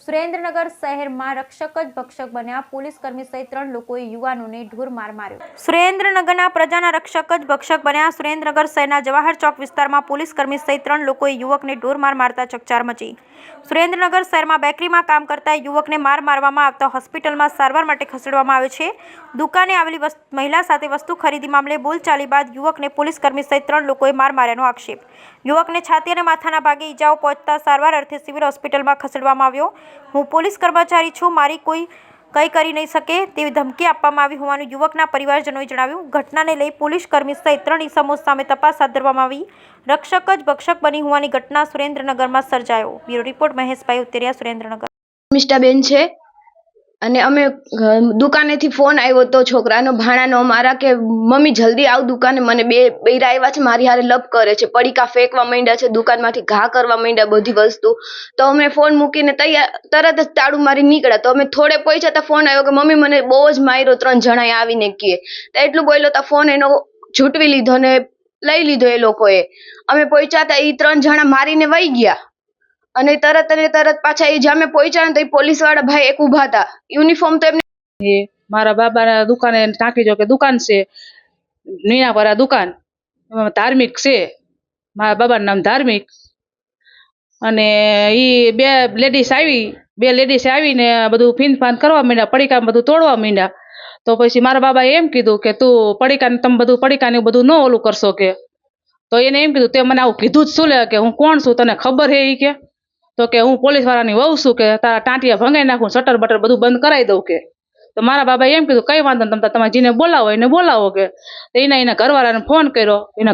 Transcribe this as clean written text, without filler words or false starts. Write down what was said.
સુરેન્દ્રનગર શહેરમાં રક્ષક જ ભક્ષક બન્યા પોલીસ કર્મી સહિત 3 લોકોએ યુવાનોને ઢોરમાર માર્યો। સુરેન્દ્રનગરના પ્રજાના રક્ષક જ ભક્ષક બન્યા। સુરેન્દ્રનગર શહેરના જવાહર ચોક વિસ્તારમાં પોલીસ કર્મી સહિત 3 લોકોએ યુવકને ઢોરમાર મારતા ચકચાર મચી। સુરેન્દ્રનગર શહેરમાં બેકરીમાં કામ કરતા યુવકને માર મારવામાં આવતા હોસ્પિટલમાં સારવાર માટે ખસેડવામાં આવ્યો છે। દુકાને આવેલી મહિલા સાથે વસ્તુ ખરીદી મામલે બોલચાલી બાદ યુવકને પોલીસ કર્મી સહિત 3 લોકોએ માર માર્યાનો આક્ષેપ। યુવકને છાતી અને માથાના ભાગે ઈજાઓ પહોંચતા સારવાર અર્થે સિવિલ હોસ્પિટલમાં ખસેડવામાં આવ્યો। હું પોલીસ કર્મચારી છું, મારી કોઈ કંઈ કરી નહીં શકે તેવી ધમકી આપવામાં આવી હોવાનું યુવકના પરિવારજનોએ જણાવ્યું। ઘટનાને લઈ પોલીસ કર્મી સહિત 3 ઇસમો સામે તપાસ હાથ ધરવામાં આવી। રક્ષક જ ભક્ષક બની હોવાની ઘટના સુરેન્દ્રનગરમાં સર્જાયો। બ્યુરો રિપોર્ટ મહેશભાઈ ઉતેરિયા, સુરેન્દ્રનગર। મિષ્ટાબેન છે અને અમે દુકાનેથી ફોન આવ્યો તો છોકરાનો ભાણાનો અમારા કે મમ્મી જલ્દી આવ દુકાને, મને બે બૈરા આવ્યા છે, મારી હારે લપ કરે છે, પડીકા ફેંકવા માંડ્યા છે, દુકાનમાંથી ઘા કરવા માંડ્યા બધી વસ્તુ। તો અમે ફોન મૂકીને તરત જ તાળું મારી નીકળ્યા। તો અમે થોડે પહોંચ્યા તો ફોન આવ્યો કે મમ્મી મને બહુ જ માર્યો, 3 જણાએ આવીને કહે। તો એટલું બોલ્યો તો ફોન એનો ઝૂંટવી લીધો ને લઈ લીધો એ લોકોએ। અમે પહોંચ્યા તો એ 3 જણા મારીને વહી ગયા અને તરત પાછા એ જ્યાં અમે પહોંચ્યા ને તો એ પોલીસ વાળા ભાઈ એક ઊભા હતા, યુનિફોર્મ તો એમને। મારા બાબાના દુકાને ટાંકી જો કે દુકાન છે, નીનાપરા દુકાન, ધાર્મિક છે, મારા બાબાનું નામ ધાર્મિક। અને એ બે લેડીઝ આવીને બધું ફીનફાન કરવા માંડ્યા, પડીકામાં બધું તોડવા માંડ્યા। તો પછી મારા બાબાએ એમ કીધું કે તું પડીકાને તમે બધું પડીકાને બધું ન ઓલું કરશો કે। તો એને એમ કીધું તે મને આવું કીધું જ શું લે કે હું કોણ છું, તને ખબર હે એ કે? તો કે હું પોલીસ વાળાની વહુ છું કે તારા ટાંટિયા ભંગાઈ નાખું, શટર બટર બધું બંધ કરાવી દઉં કે। તો મારા બાબાએ એમ કીધું કઈ વાંધો નહીં, તમે જેને બોલાવો એને બોલાવો કે। તો એના ઘરવાળાને ફોન કર્યો, એના